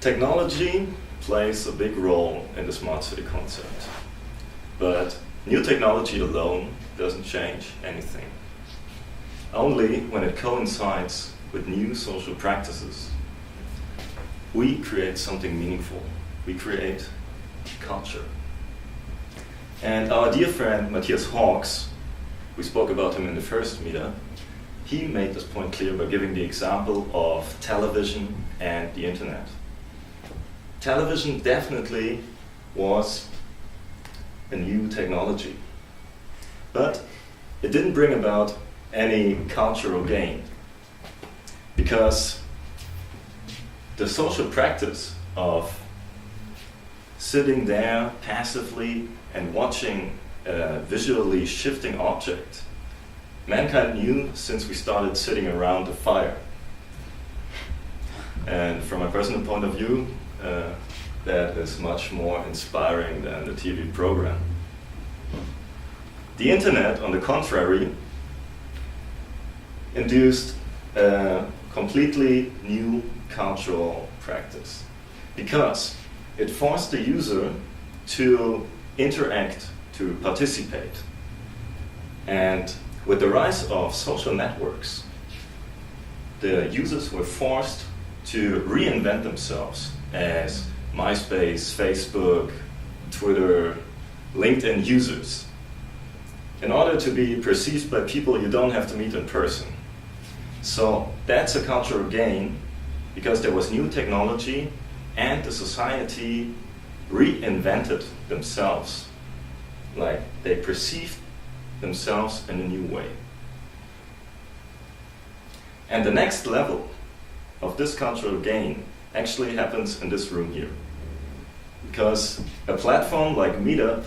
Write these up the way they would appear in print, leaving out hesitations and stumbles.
Technology plays a big role in the smart city concept, but new technology alone doesn't change anything. Only when it coincides with new social practices, we create something meaningful. We create culture. And our dear friend Matthias Hawks, we spoke about him in the first meetup, he made this point clear by giving the example of television and the internet. Television definitely was a new technology, but it didn't bring about any cultural gain, because the social practice of sitting there passively and watching a visually shifting object, mankind knew since we started sitting around the fire. And from a personal point of view, that is much more inspiring than the TV program. The internet, on the contrary, induced a completely new cultural practice, because it forced the user to interact, to participate. And with the rise of social networks, the users were forced to reinvent themselves as MySpace, Facebook, Twitter, LinkedIn users, in order to be perceived by people you don't have to meet in person. So that's a cultural gain, because there was new technology and the society reinvented themselves. Like, they perceived themselves in a new way. And the next level of this cultural gain actually happens in this room here. Because a platform like Meetup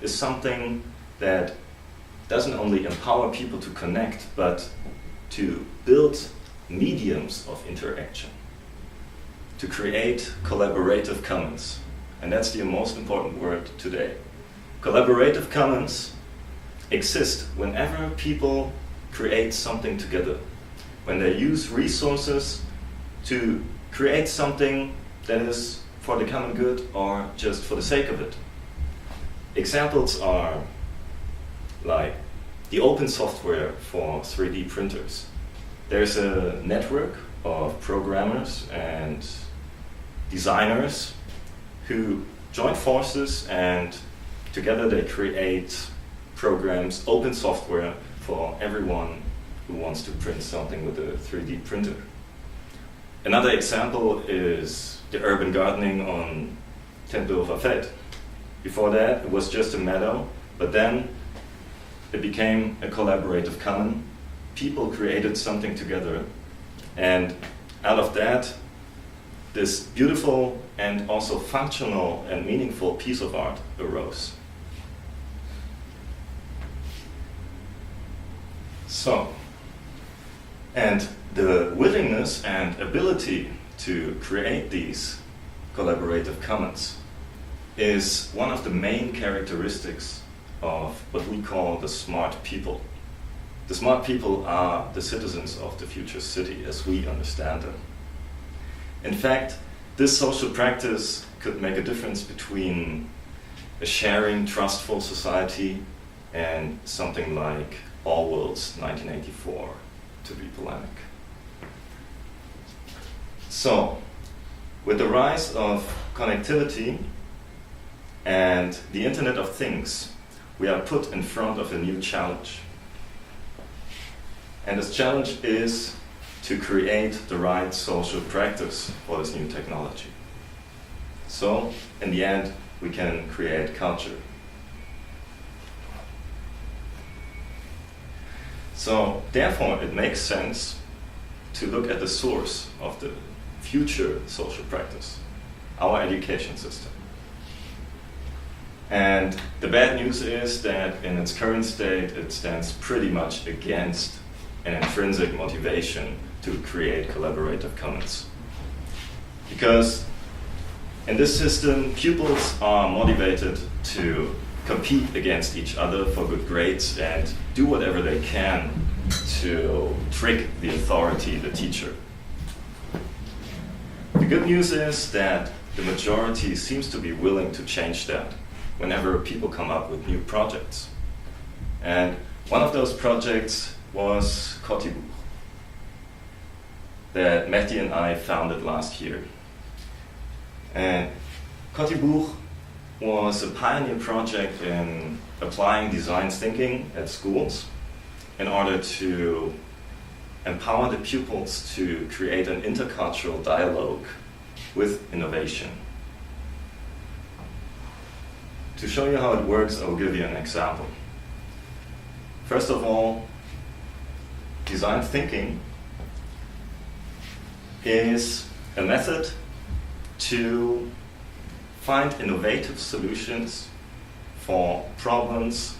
is something that doesn't only empower people to connect, but to build mediums of interaction, to create collaborative commons. And that's the most important word today. Collaborative commons exist whenever people create something together, when they use resources to create something that is for the common good or just for the sake of it. Examples are like the open software for 3D printers. There's a network of programmers and designers who join forces, and together they create programs, open software for everyone who wants to print something with a 3D printer. Another example is the urban gardening on Tempelhofer Feld. Before that, it was just a meadow, but then it became a collaborative common. People created something together, and out of that, this beautiful and also functional and meaningful piece of art arose. So, and the willingness and ability to create these collaborative commons is one of the main characteristics of what we call the smart people. The smart people are the citizens of the future city as we understand them. In fact, this social practice could make a difference between a sharing, trustful society and something like Orwell's 1984, to be polemic. So, with the rise of connectivity and the Internet of Things, we are put in front of a new challenge. And this challenge is to create the right social practice for this new technology. So, in the end, we can create culture. So, therefore, it makes sense to look at the source of the future social practice, our education system. And the bad news is that in its current state, it stands pretty much against an intrinsic motivation to create collaborative commons. Because in this system, pupils are motivated to compete against each other for good grades and do whatever they can to trick the authority, the teacher. The good news is that the majority seems to be willing to change that whenever people come up with new projects. And one of those projects was Kotibuch that Mehdi and I founded last year. And Kotibuch was a pioneer project in applying design thinking at schools in order to empower the pupils to create an intercultural dialogue with innovation. To show you how it works, I will give you an example. First of all, design thinking is a method to find innovative solutions for problems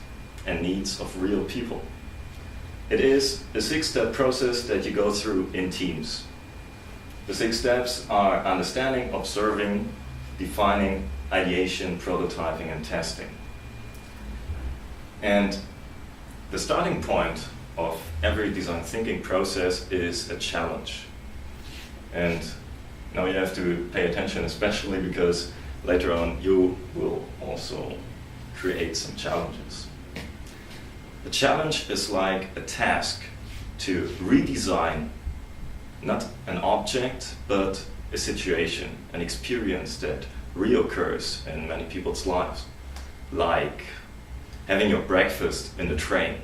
and needs of real people. It is a 6-step process that you go through in teams. The 6 steps are understanding, observing, defining, ideation, prototyping, and testing. And the starting point of every design thinking process is a challenge. And now you have to pay attention, especially because later on you will also create some challenges. The challenge is like a task to redesign not an object, but a situation, an experience that reoccurs in many people's lives. Like having your breakfast in the train.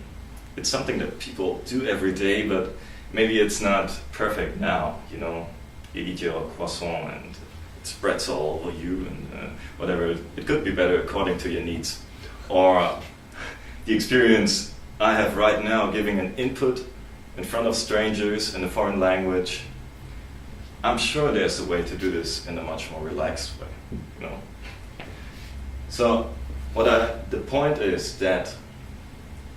It's something that people do every day, but maybe it's not perfect now, you know. You eat your croissant and it spreads all over you and whatever. It could be better according to your needs. Or the experience I have right now giving an input in front of strangers in a foreign language. I'm sure there's a way to do this in a much more relaxed way, you know. So the point is that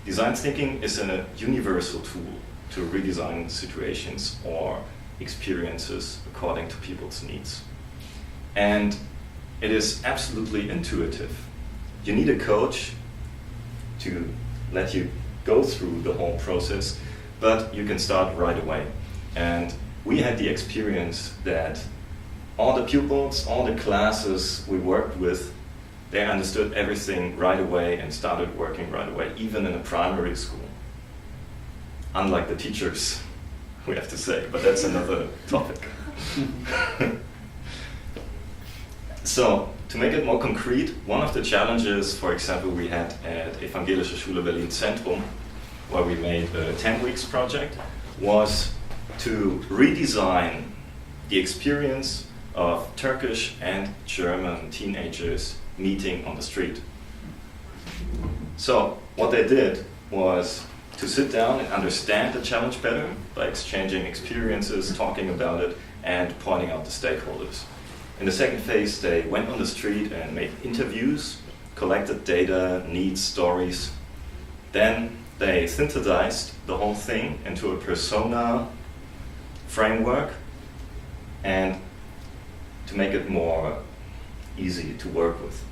design thinking is a universal tool to redesign situations or experiences according to people's needs. And it is absolutely intuitive. You need a coach to let you go through the whole process, but you can start right away. And we had the experience that all the pupils, all the classes we worked with, they understood everything right away and started working right away, even in a primary school. Unlike the teachers, we have to say, but that's another topic. So, to make it more concrete, one of the challenges, for example, we had at Evangelische Schule Berlin Zentrum, where we made a 10 weeks project, was to redesign the experience of Turkish and German teenagers meeting on the street. So, what they did was to sit down and understand the challenge better by exchanging experiences, talking about it, and pointing out the stakeholders. In the second phase, they went on the street and made interviews, collected data, needs, stories. Then they synthesized the whole thing into a persona framework and to make it more easy to work with.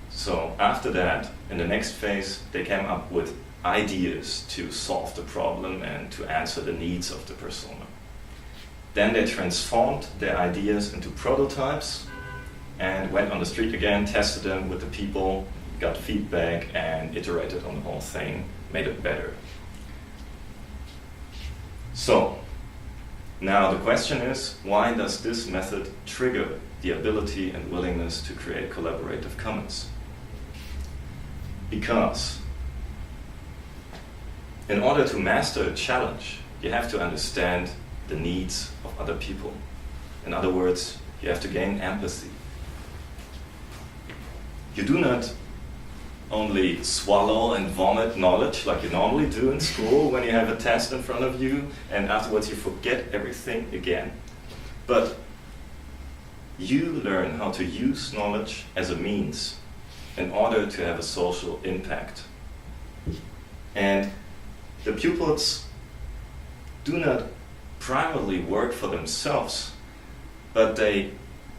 So after that, in the next phase, they came up with ideas to solve the problem and to answer the needs of the persona. Then they transformed their ideas into prototypes and went on the street again, tested them with the people, got feedback and iterated on the whole thing, made it better. So, now the question is, why does this method trigger the ability and willingness to create collaborative commons? Because in order to master a challenge, you have to understand the needs of other people. In other words, you have to gain empathy. You do not only swallow and vomit knowledge like you normally do in school when you have a test in front of you and afterwards you forget everything again. But you learn how to use knowledge as a means in order to have a social impact. And the pupils do not primarily work for themselves, but they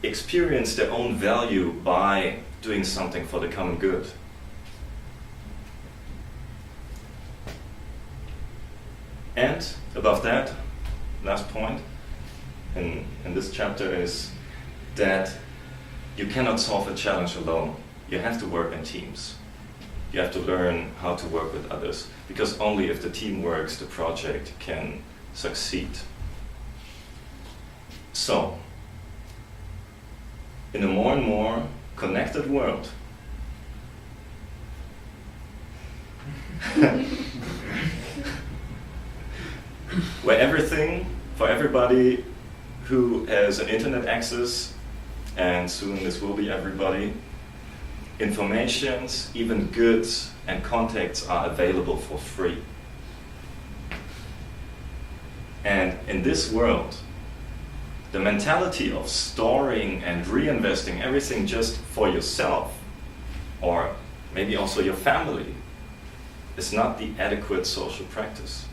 experience their own value by doing something for the common good. And above that, last point, in this chapter is that you cannot solve a challenge alone. You have to work in teams. You have to learn how to work with others, because only if the team works, the project can succeed. So, in a more and more connected world, where everything, for everybody who has an internet access, and soon this will be everybody, informations, even goods and contacts are available for free. And in this world, the mentality of storing and reinvesting everything just for yourself, or maybe also your family, is not the adequate social practice.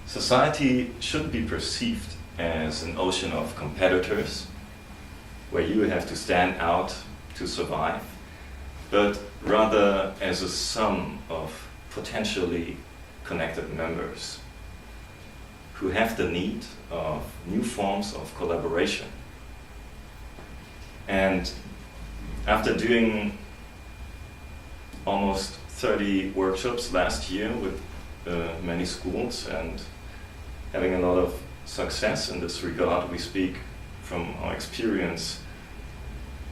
Society shouldn't be perceived as an ocean of competitors, where you have to stand out to survive, but rather as a sum of potentially connected members who have the need of new forms of collaboration. And after doing almost 30 workshops last year with many schools and having a lot of success in this regard, we speak from our experience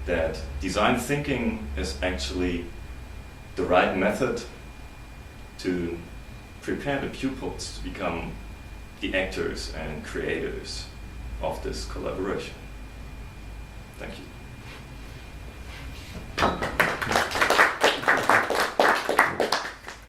that design thinking is actually the right method to prepare the pupils to become the actors and creators of this collaboration. Thank you.